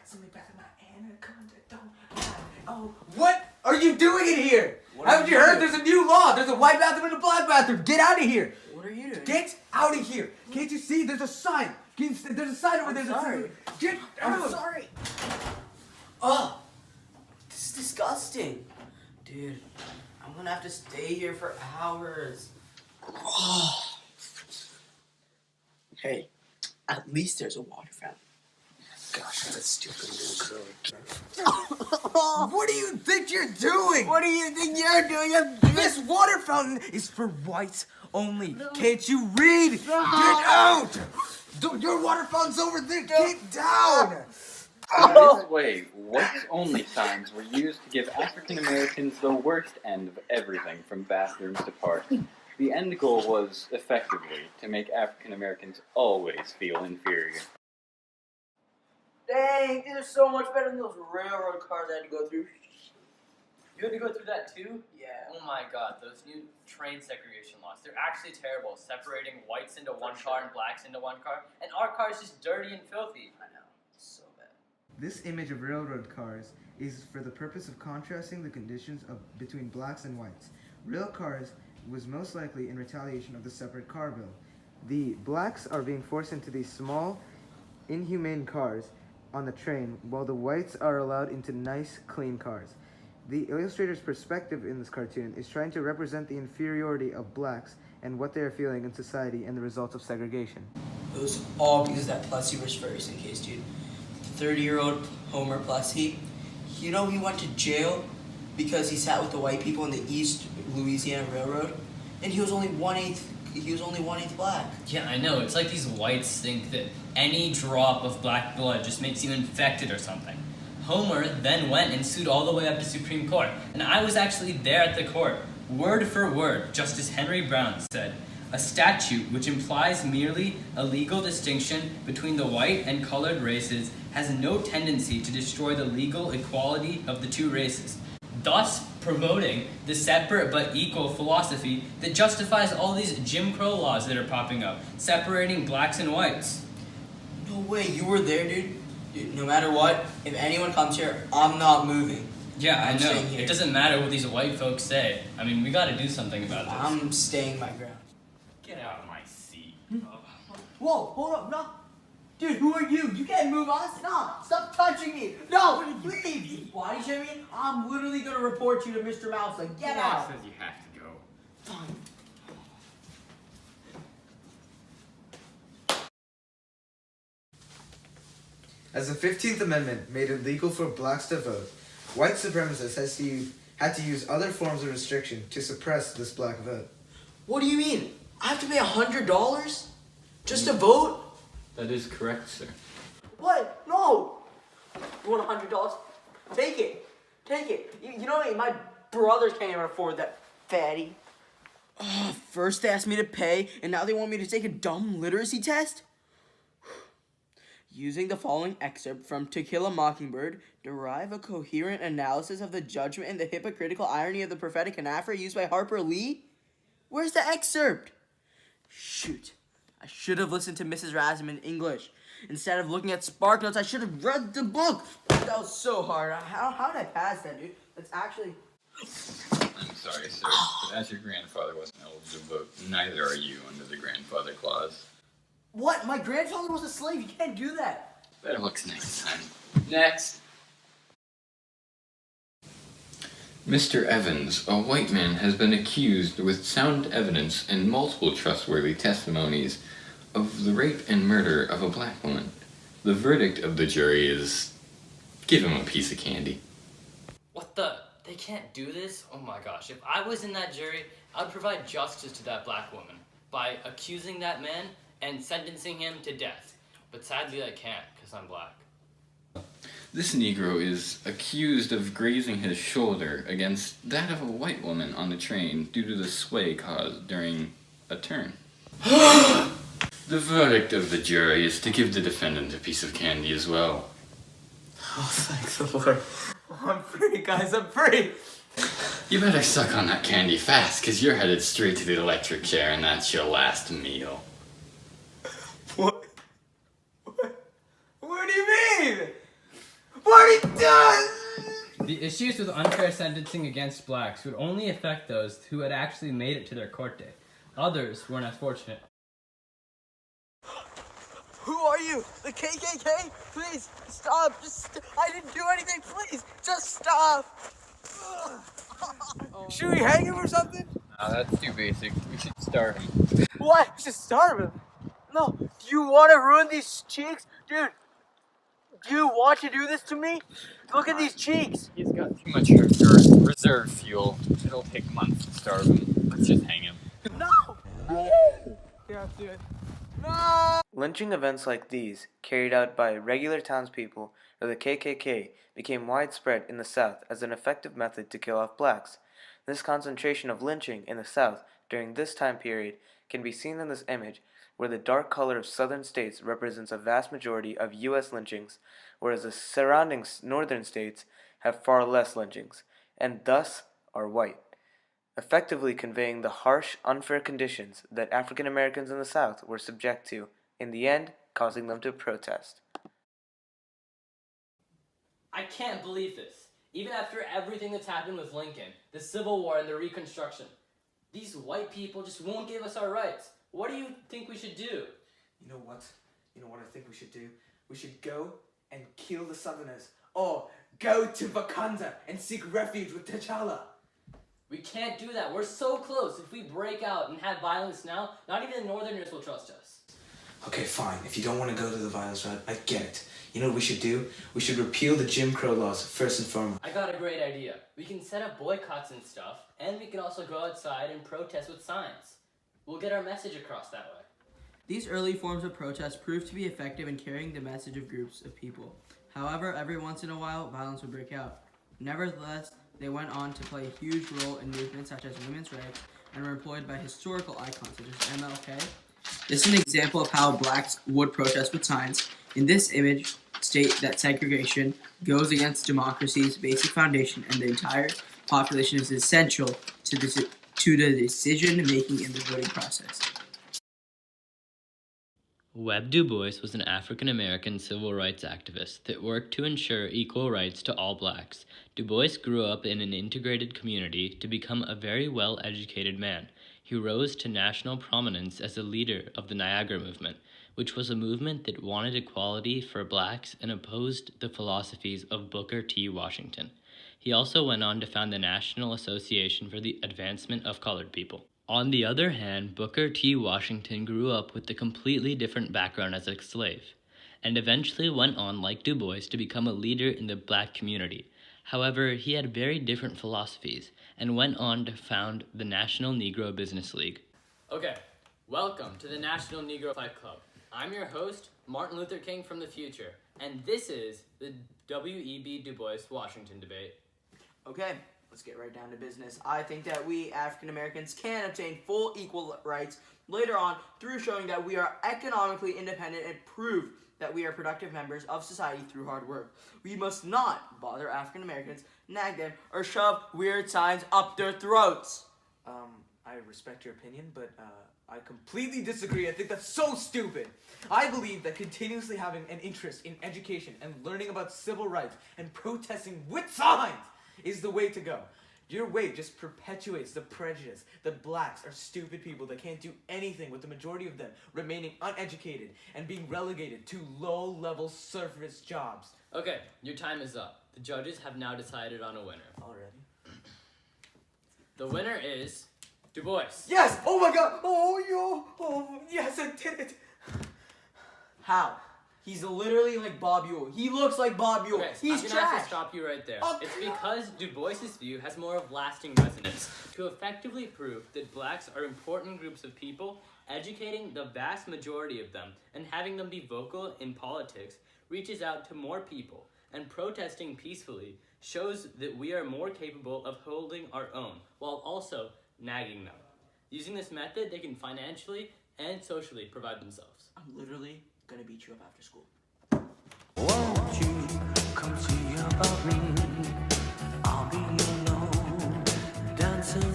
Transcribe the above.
Somebody back in my anaconda don't. Oh, what are you doing in here? Haven't you heard? There's a new law. There's a white bathroom and a black bathroom. Get out of here. What are you doing? Get out of here. Can't you see? There's a sign. There's a sign over there. Sorry. Get out. I'm sorry. Oh, this is disgusting. Dude, I'm gonna have to stay here for hours. Oh. Hey, at least there's a water fountain. Gosh, that's stupid little girl. What do you think you're doing? What do you think you're doing? This water fountain is for whites only. Can't you read? Get out! Your water fountain's over there. Get down! In this way, whites-only signs were used to give African Americans the worst end of everything from bathrooms to parks. The end goal was, effectively, to make African Americans always feel inferior. Dang, these are so much better than those railroad cars I had to go through. You had to go through that too? Yeah. Oh my god, those new train segregation laws. They're actually terrible, separating whites into one car and blacks into one car. And our car is just dirty and filthy. I know. So bad. This image of railroad cars is for the purpose of contrasting the conditions between blacks and whites. Rail cars was most likely in retaliation of the separate car bill. The blacks are being forced into these small, inhumane cars on the train, while the whites are allowed into nice, clean cars. The illustrator's perspective in this cartoon is trying to represent the inferiority of blacks and what they are feeling in society and the results of segregation. It was all because of that Plessy was first in case, dude. 30-year-old Homer Plessy, you know he went to jail because he sat with the white people in the East Louisiana Railroad, and he was only one-eighth black. Yeah, I know. It's like these whites think that any drop of black blood just makes you infected or something. Homer then went and sued all the way up to Supreme Court, and I was actually there at the court. Word for word, Justice Henry Brown said, "A statute which implies merely a legal distinction between the white and colored races has no tendency to destroy the legal equality of the two races, thus promoting the separate but equal philosophy that justifies all these Jim Crow laws that are popping up, separating blacks and whites." No way, you were there, dude. Dude, no matter what, if anyone comes here, I'm not moving. Yeah, I I'm know. staying here. It doesn't matter what these white folks say. I mean, we gotta do something about this. I'm staying my ground. Get out of my seat. Whoa, hold up, no. Dude, who are you? You can't move us. No, stop touching me. No, leave. Body shaming? I'm literally gonna report you to Mr. Mouse. Like, get out. Says you have to go. Fine. As the 15th Amendment made it legal for blacks to vote, white supremacists had to use other forms of restriction to suppress this black vote. What do you mean? I have to pay $100 just to vote? That is correct, sir. What? No. You want $100? Take it. Take it. You know what I mean? My brothers can't even afford that, fatty. First they asked me to pay, and now they want me to take a dumb literacy test? Using the following excerpt from To Kill a Mockingbird, derive a coherent analysis of the judgment and the hypocritical irony of the prophetic anaphora used by Harper Lee? Where's the excerpt? Shoot. I should have listened to Mrs. Razem in English. Instead of looking at Spark Notes, I should have read the book. That was so hard. How did I pass that, dude? That's actually... I'm sorry, sir, but as your grandfather wasn't eligible to vote, neither are you under the grandfather clause. What? My grandfather was a slave. You can't do that. Better looks next time. Next! Mr. Evans, a white man, has been accused with sound evidence and multiple trustworthy testimonies of the rape and murder of a black woman. The verdict of the jury is... give him a piece of candy. What the? They can't do this? Oh my gosh. If I was in that jury, I'd provide justice to that black woman by accusing that man and sentencing him to death. But sadly I can't, because I'm black. This Negro is accused of grazing his shoulder against that of a white woman on the train due to the sway caused during a turn. The verdict of the jury is to give the defendant a piece of candy as well. Oh, thank the Lord. I'm free, guys. I'm free. You better suck on that candy fast, because you're headed straight to the electric chair and that's your last meal. What? What do you mean? What he does! The issues with unfair sentencing against blacks would only affect those who had actually made it to their court date. Others weren't as fortunate. Who are you? The KKK? Please, stop. I didn't do anything. Please, just stop. Should we hang him or something? Nah, that's too basic. We should starve him. What? We should starve him. No. Do you want to ruin these cheeks? Dude, do you want to do this to me? Look at these cheeks. He's got too much reserve fuel. It'll take months to starve him. Let's just hang him. No. Yeah, do it. No. Lynching events like these, carried out by regular townspeople or the KKK, became widespread in the South as an effective method to kill off blacks. This concentration of lynching in the South during this time period can be seen in this image, where the dark color of southern states represents a vast majority of U.S. lynchings, whereas the surrounding northern states have far less lynchings, and thus are white, effectively conveying the harsh, unfair conditions that African Americans in the South were subject to, in the end causing them to protest. I can't believe this. Even after everything that's happened with Lincoln, the Civil War, and the Reconstruction, these white people just won't give us our rights. What do you think we should do? You know what? You know what I think we should do? We should go and kill the Southerners. Or go to Wakanda and seek refuge with T'Challa. We can't do that. We're so close. If we break out and have violence now, not even the Northerners will trust us. Okay, fine. If you don't want to go to the violence route, I get it. You know what we should do? We should repeal the Jim Crow laws first and foremost. I got a great idea. We can set up boycotts and stuff, and we can also go outside and protest with signs. We'll get our message across that way. These early forms of protest proved to be effective in carrying the message of groups of people. However, every once in a while, violence would break out. Nevertheless, they went on to play a huge role in movements such as women's rights and were employed by historical icons such as MLK. This is an example of how blacks would protest with signs. In this image, state that segregation goes against democracy's basic foundation and the entire population is essential to the decision-making in the voting process. Webb Du Bois was an African-American civil rights activist that worked to ensure equal rights to all blacks. Du Bois grew up in an integrated community to become a very well-educated man. He rose to national prominence as a leader of the Niagara Movement, which was a movement that wanted equality for blacks and opposed the philosophies of Booker T. Washington. He also went on to found the National Association for the Advancement of Colored People. On the other hand, Booker T. Washington grew up with a completely different background as a slave, and eventually went on, like Du Bois, to become a leader in the black community. However, he had very different philosophies, and went on to found the National Negro Business League. Okay, welcome to the National Negro Fight Club. I'm your host, Martin Luther King from the future, and this is the W.E.B. Du Bois Washington debate. Okay, let's get right down to business. I think that we African Americans can obtain full equal rights later on through showing that we are economically independent and prove that we are productive members of society through hard work. We must not bother African Americans, nag them, or shove weird signs up their throats. I respect your opinion, but I completely disagree. I think that's so stupid. I believe that continuously having an interest in education and learning about civil rights and protesting with signs is the way to go. Your way just perpetuates the prejudice that blacks are stupid people that can't do anything, with the majority of them remaining uneducated and being relegated to low-level surface jobs. Okay, your time is up. The judges have now decided on a winner. Already? The winner is Du Bois. Yes! Oh my god! Oh, yes, I did it! How? He's literally like Bob Ewell. He looks like Bob Ewell. Okay, He's I'm gonna have trash. to stop you right there. Oh, It's because Du Bois's view has more of lasting resonance. To effectively prove that blacks are important groups of people, educating the vast majority of them and having them be vocal in politics reaches out to more people, and protesting peacefully shows that we are more capable of holding our own while also nagging them. Using this method, they can financially and socially provide themselves. I'm literally gonna beat you up after school. Won't you come see about me? I'll be alone, dancing